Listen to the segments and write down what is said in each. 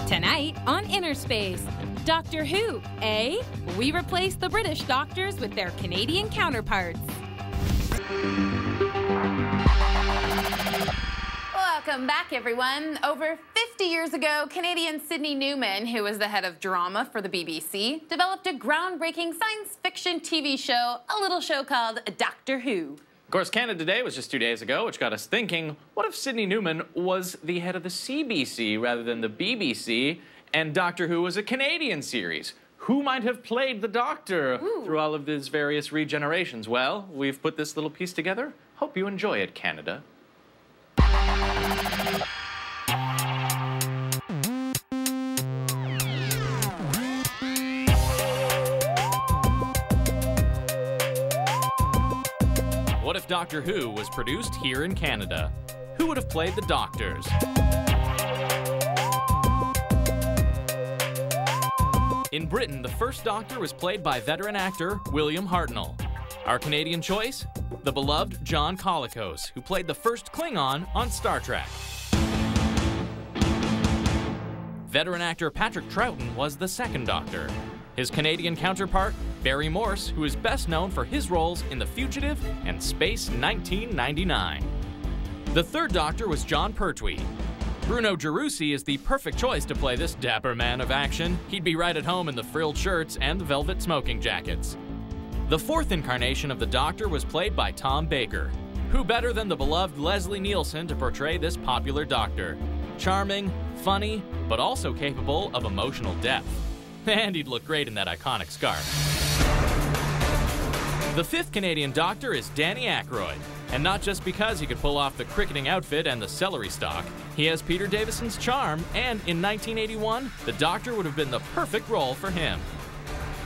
Tonight on InnerSPACE, Doctor Who, eh? We replace the British doctors with their Canadian counterparts. Welcome back, everyone. Over 50 years ago, Canadian Sydney Newman, who was the head of drama for the BBC, developed a groundbreaking science fiction TV show, a little show called Doctor Who. Of course, Canada Day was just 2 days ago, which got us thinking, what if Sydney Newman was the head of the CBC rather than the BBC, and Doctor Who was a Canadian series? Who might have played the Doctor through all of these various regenerations? Well, we've put this little piece together. Hope you enjoy it, Canada. What if Doctor Who was produced here in Canada? Who would have played the Doctors? In Britain, the first Doctor was played by veteran actor William Hartnell. Our Canadian choice? The beloved John Colicos, who played the first Klingon on Star Trek. Veteran actor Patrick Troughton was the second Doctor. His Canadian counterpart, Barry Morse, who is best known for his roles in The Fugitive and Space 1999. The third Doctor was John Pertwee. Bruno Gerussi is the perfect choice to play this dapper man of action. He'd be right at home in the frilled shirts and the velvet smoking jackets. The fourth incarnation of the Doctor was played by Tom Baker. Who better than the beloved Leslie Nielsen to portray this popular Doctor? Charming, funny, but also capable of emotional depth. And he'd look great in that iconic scarf. The fifth Canadian Doctor is Danny Aykroyd. And not just because he could pull off the cricketing outfit and the celery stalk. He has Peter Davison's charm, and in 1981, the Doctor would have been the perfect role for him.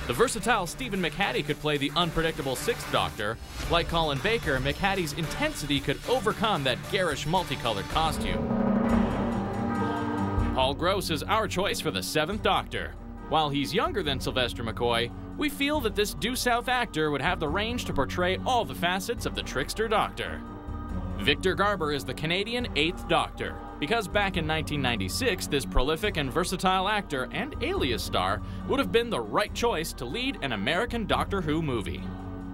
The versatile Stephen McHattie could play the unpredictable Sixth Doctor. Like Colin Baker, McHattie's intensity could overcome that garish multicolored costume. Paul Gross is our choice for the Seventh Doctor. While he's younger than Sylvester McCoy, we feel that this due south actor would have the range to portray all the facets of the trickster Doctor. Victor Garber is the Canadian Eighth Doctor, because back in 1996, this prolific and versatile actor and Alias star would have been the right choice to lead an American Doctor Who movie.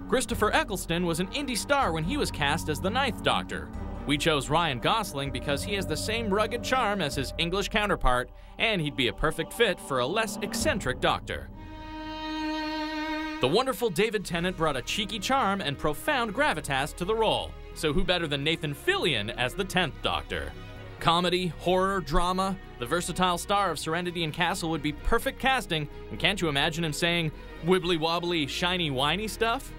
Christopher Eccleston was an indie star when he was cast as the Ninth Doctor. We chose Ryan Gosling because he has the same rugged charm as his English counterpart, and he'd be a perfect fit for a less eccentric Doctor. The wonderful David Tennant brought a cheeky charm and profound gravitas to the role, so who better than Nathan Fillion as the 10th Doctor? Comedy, horror, drama, the versatile star of Serenity and Castle would be perfect casting, and can't you imagine him saying wibbly-wobbly, shiny-whiny stuff?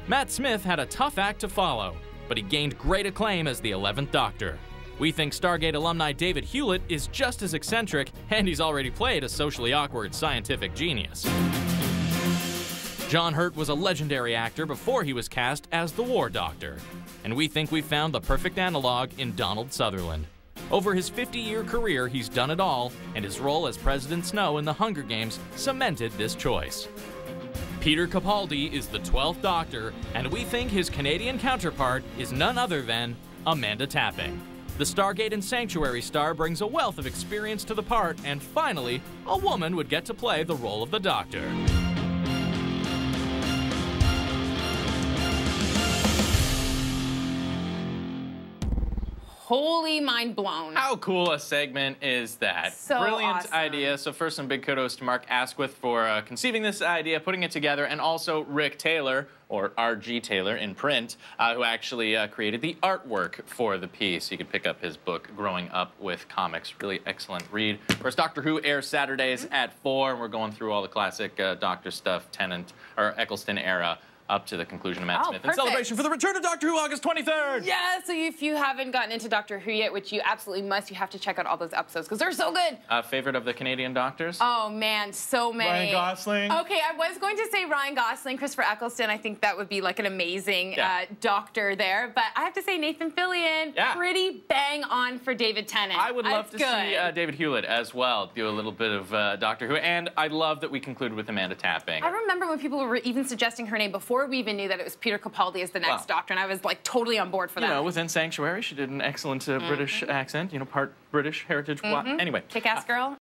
Matt Smith had a tough act to follow, but he gained great acclaim as the 11th Doctor. We think Stargate alumni David Hewlett is just as eccentric, and he's already played a socially awkward scientific genius. John Hurt was a legendary actor before he was cast as the War Doctor, and we think we found the perfect analog in Donald Sutherland. Over his 50-year career, he's done it all, and his role as President Snow in The Hunger Games cemented this choice. Peter Capaldi is the 12th Doctor, and we think his Canadian counterpart is none other than Amanda Tapping. The Stargate and Sanctuary star brings a wealth of experience to the part, and finally, a woman would get to play the role of the Doctor. Holy mind blown. How cool a segment is that? So Brilliant awesome. idea. So first, some big kudos to Mark Asquith for conceiving this idea, putting it together, and also Rick Taylor, or R.G. Taylor in print, who actually created the artwork for the piece. You can pick up his book, Growing Up with Comics. Really excellent read. Of course, Doctor Who airs Saturdays at 4, and we're going through all the classic Doctor stuff, Tennant, or Eccleston era, up to the conclusion of Matt Smith. In celebration for the return of Doctor Who, August 23rd! Yeah, so if you haven't gotten into Doctor Who yet, which you absolutely must, you have to check out all those episodes, because they're so good. Favorite of the Canadian Doctors? Oh, man, so many. Ryan Gosling. Okay, I was going to say Ryan Gosling, Christopher Eccleston. I think that would be like an amazing Doctor there. But I have to say Nathan Fillion, pretty bang on for David Tennant. I would love to see David Hewlett as well do a little bit of Doctor Who. And I love that we concluded with Amanda Tapping. I remember when people were even suggesting her name before we even knew that it was Peter Capaldi as the next Doctor, and I was like totally on board for that. You know, within Sanctuary, she did an excellent British accent, you know, part British heritage. Anyway. Kick-ass girl.